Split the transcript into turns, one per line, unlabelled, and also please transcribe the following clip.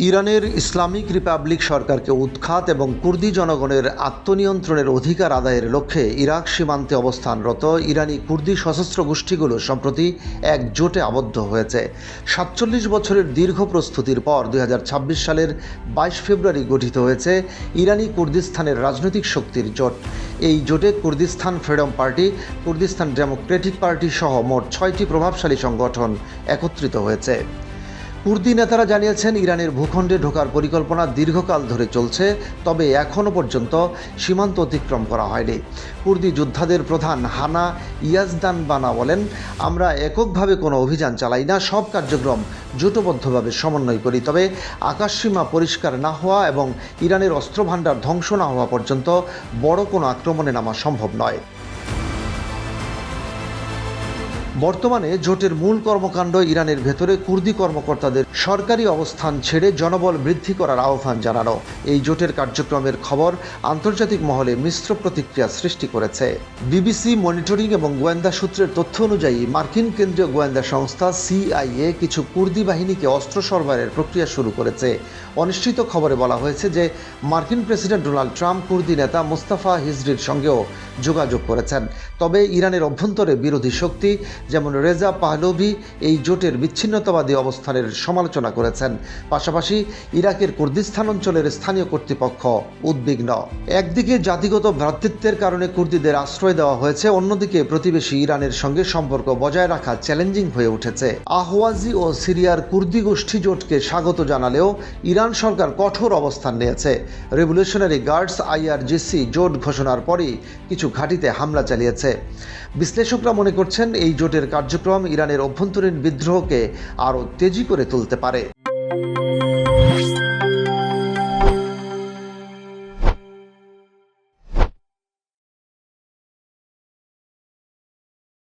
ইরানের Islamic Republic সরকারকে উৎখাত এবং কুর্দি জনগণের আত্মনিয়ন্ত্রণের অধিকার আদায়ের লক্ষ্যে ইরাক সীমান্তে অবস্থানরত ইরানি কুর্দি সশস্ত্র গোষ্ঠীগুলো সম্প্রতি এক জোটে আবদ্ধ হয়েছে। ৪৭ বছরের দীর্ঘ প্রস্তুতির পর ২০২৬ সালের ২২ ফেব্রুয়ারি গঠিত হয়েছে ইরানি কুর্দিস্তানের রাজনৈতিক শক্তির জোট। এই জোটে Kurdistan freedom party, Kurdistan Democratic party সহ মোট ৬টি প্রভাবশালী সংগঠন একত্রিত হয়েছে। কুর্দি নেতারা জানিয়েছেন, ইরানের ভূখণ্ডে ঢোকার পরিকল্পনা দীর্ঘকাল ধরে চলছে, তবে এখনও পর্যন্ত সীমান্ত অতিক্রম করা হয়নি। কুর্দি যোদ্ধাদের প্রধান হানা ইয়াজদানবানা বলেন, আমরা এককভাবে কোনো অভিযান চালাই না, সব কার্যক্রম জোটবদ্ধভাবে সমন্বয় করি। তবে আকাশসীমা পরিষ্কার না হওয়া এবং ইরানের অস্ত্রভাণ্ডার ধ্বংস না হওয়া পর্যন্ত বড় কোনো আক্রমণে নামা সম্ভব নয়। বর্তমানে জোটের মূল কর্মকাণ্ড ইরানের ভেতরে কুর্দি কর্মকর্তাদের সরকারি অবস্থান ছেড়ে জনবল বৃদ্ধি করার আহ্বান জানানো। এই জোটের কার্যক্রমের খবর আন্তর্জাতিক মহলে মিশ্র প্রতিক্রিয়া সৃষ্টি করেছে। বিবিসি মনিটরিং এবং গোয়েন্দা সূত্রের তথ্য অনুযায়ী মার্কিন কেন্দ্রীয় গোয়েন্দা সংস্থা CIA কিছু কুর্দি বাহিনীকে অস্ত্র সরবরাহের প্রক্রিয়া শুরু করেছে। অনিশ্চিত খবরে বলা হয়েছে যে মার্কিন প্রেসিডেন্ট ডোনাল্ড ট্রাম্প কুর্দি নেতা মুস্তাফা হিজরির সঙ্গেও যোগাযোগ করেছেন। তবে ইরানের অভ্যন্তরে বিরোধী শক্তি যেমন রেজা পাহলভি এই জোটের বিচ্ছিন্নতাবাদী অবস্থানের সমালোচনা করেছেন। পাশাপাশি ইরাকের কুর্দিস্তান অঞ্চলের স্থানীয় কর্তৃপক্ষ উদ্বিগ্ন। একদিকে জাতিগত ভ্রাতৃত্বের কারণে কুর্দিদের আশ্রয় দেওয়া হয়েছে, অন্যদিকে প্রতিবেশী ইরানের সঙ্গে সম্পর্ক বজায় রাখা চ্যালেঞ্জিং হয়ে উঠেছে। আহওয়াজি ও সিরিয়ার কুর্দি গোষ্ঠী জোটকে স্বাগত জানালেও ইরান সরকার কঠোর অবস্থান নিয়েছে। রেভলিউশনারি গার্ডস IRGC জোট ঘোষণার পরই কিছু ঘাঁটিতে হামলা চালিয়েছে। বিশ্লেষকরা মনে করছেন, এই জোটের কার্যক্রম ইরানের অভ্যন্তরীণ বিদ্রোহকে আরও তেজি করে তুলতে পারে।